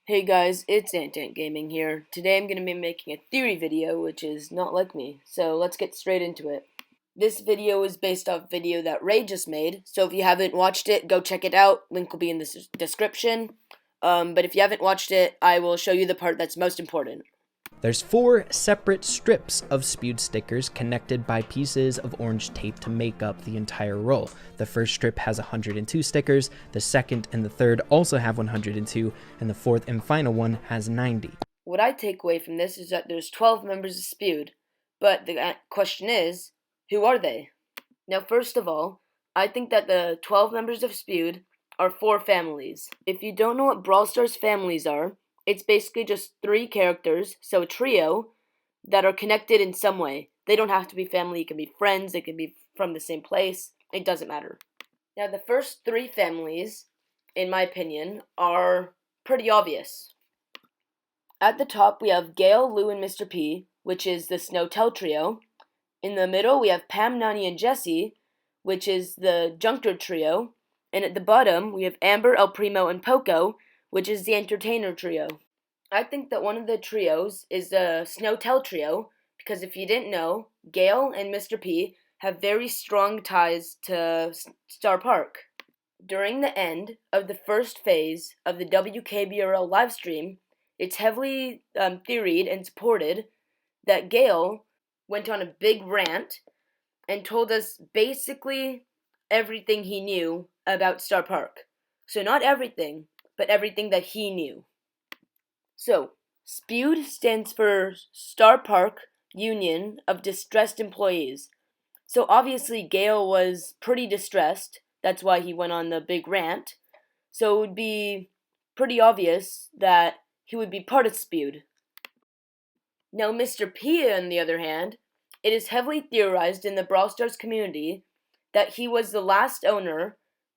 Hey guys, it's Ant Gaming here. Today I'm going to be making a theory video, which is not like me, so let's get straight into it. This video is based off video that Ray just made, so if you haven't watched it, go check it out. Link will be in the description. But if you haven't watched it, I will show you the part that's most important. There's 4 separate strips of S.P.U.D.E stickers connected by pieces of orange tape to make up the entire roll. The first strip has 102 stickers, the second and the third also have 102, and the fourth and final one has 90. What I take away from this is that there's 12 members of S.P.U.D.E, but the question is, who are they? Now, first of all, I think that the 12 members of S.P.U.D.E are 4 families. If you don't know what Brawl Stars families are, it's basically just 3 characters, so a trio, that are connected in some way. They don't have to be family, it can be friends, it can be from the same place, it doesn't matter. Now, the first 3 families, in my opinion, are pretty obvious. At the top, we have Gale, Lou, and Mr. P, which is the Snowtail trio. In the middle, we have Pam, Nani, and Jessie, which is the Junker trio. And at the bottom, we have Amber, El Primo, and Poco, which is the Entertainer trio. I think that one of the trios is the Snowtail trio, because if you didn't know, Gale and Mr. P have very strong ties to Starpark. During the end of the first phase of the WKBRL livestream, it's heavily theoried and supported that Gale went on a big rant and told us basically everything he knew about Starpark. So not everything, but everything that he knew. So, S.P.U.D.E stands for Starpark Union of Distressed Employees. So obviously Gale was pretty distressed, that's why he went on the big rant. So it would be pretty obvious that he would be part of S.P.U.D.E. Now Mr. P, on the other hand, it is heavily theorized in the Brawl Stars community that he was the last owner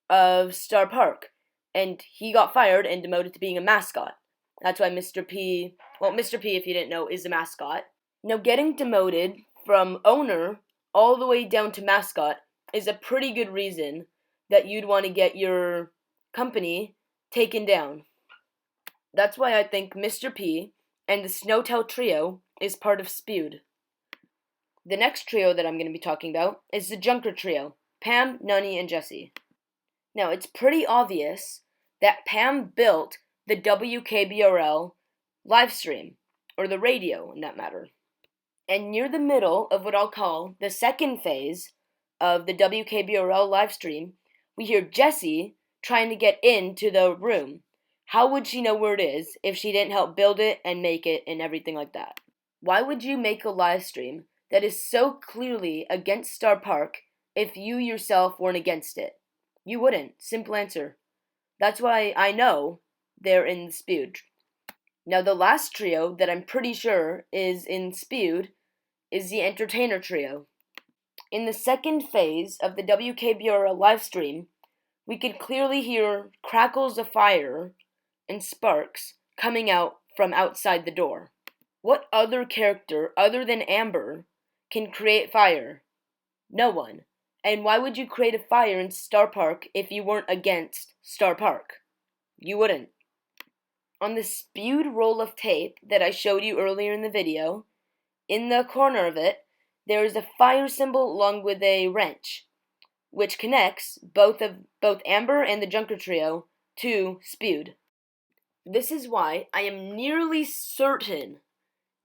of Starpark, and he got fired and demoted to being a mascot. That's why Mr. P, if you didn't know, is a mascot. Now, getting demoted from owner all the way down to mascot is a pretty good reason that you'd want to get your company taken down. That's why I think Mr. P and the Snowtail trio is part of S.P.U.D.E. The next trio that I'm going to be talking about is the Junker trio, Pam, Nani, and Jessie. Now, it's pretty obvious that Pam built the WKBRL livestream, or the radio in that matter. And near the middle of what I'll call the second phase of the WKBRL livestream, we hear Jessie trying to get into the room. How would she know where it is if she didn't help build it and make it and everything like that? Why would you make a livestream that is so clearly against Starpark if you yourself weren't against it? You wouldn't. Simple answer. That's why I know they're in the S.P.U.D.E. Now, the last trio that I'm pretty sure is in S.P.U.D.E. is the Entertainer trio. In the second phase of the WKBRL livestream, we could clearly hear crackles of fire and sparks coming out from outside the door. What other character other than Amber can create fire? No one. And why would you create a fire in Starpark if you weren't against Starpark? You wouldn't. On the S.P.U.D.E roll of tape that I showed you earlier in the video, in the corner of it, there is a fire symbol along with a wrench, which connects both Amber and the Junker trio to S.P.U.D.E. This is why I am nearly certain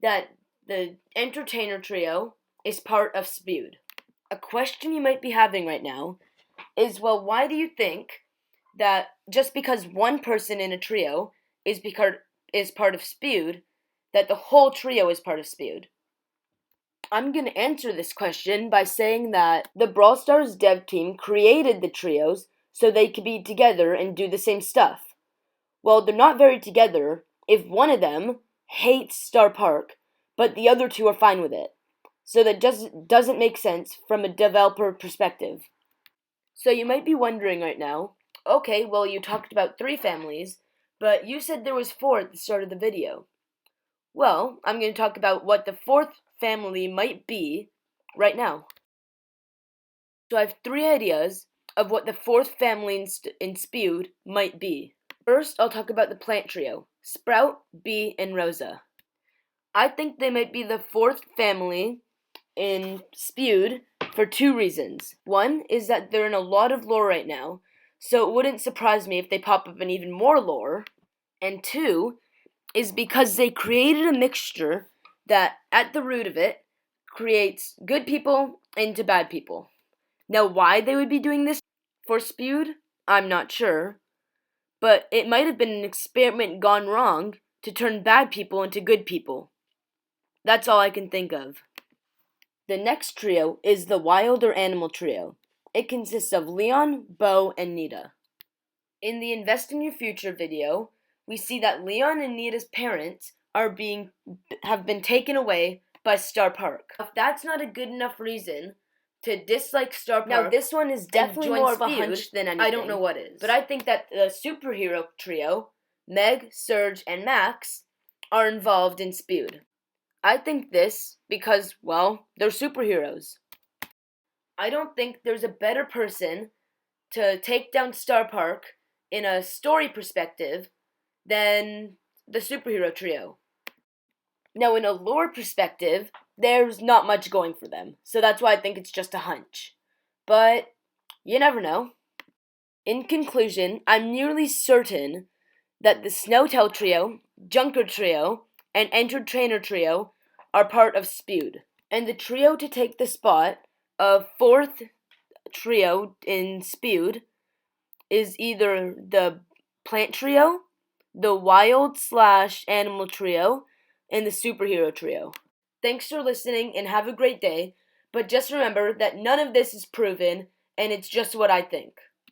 that the Entertainer trio is part of S.P.U.D.E. A question you might be having right now is, well, why do you think that just because one person in a trio is part of S.P.U.D.E, that the whole trio is part of S.P.U.D.E? I'm going to answer this question by saying that the Brawl Stars dev team created the trios so they could be together and do the same stuff. Well, they're not very together if one of them hates Starpark, but the other 2 are fine with it. So that doesn't make sense from a developer perspective. So you might be wondering right now, okay, well, you talked about 3 families, but you said there was 4 at the start of the video. Well, I'm going to talk about what the 4th family might be right now. So I have 3 ideas of what the 4th family in S.P.U.D.E might be. First, I'll talk about the plant trio, Sprout, Bee, and Rosa. I think they might be the fourth family in S.P.U.D.E for two reasons. One is that they're in a lot of lore right now, so it wouldn't surprise me if they pop up in even more lore. And two is because they created a mixture that, at the root of it, creates good people into bad people. Now, why they would be doing this for S.P.U.D.E, I'm not sure, but it might have been an experiment gone wrong to turn bad people into good people. That's all I can think of. The next trio is the Wild or Animal Trio. It consists of Leon, Bo, and Nita. In the Invest in Your Future video, we see that Leon and Nita's parents have been taken away by Starpark. If that's not a good enough reason to dislike Starpark, now this one is definitely more of a hunch than anything. I don't know what is. But I think that the superhero trio, Meg, Serge, and Max, are involved in S.P.U.D.E. I think this because, well, they're superheroes. I don't think there's a better person to take down Starpark in a story perspective than the superhero trio. Now, in a lore perspective, there's not much going for them, so that's why I think it's just a hunch. But you never know. In conclusion, I'm nearly certain that the Snowtail trio, Junker trio, and Enter Trainer trio are part of S.P.U.D.E. And the trio to take the spot of fourth trio in S.P.U.D.E. is either the Plant trio, the Wild/Animal trio, and the Superhero trio. Thanks for listening and have a great day, but just remember that none of this is proven and it's just what I think.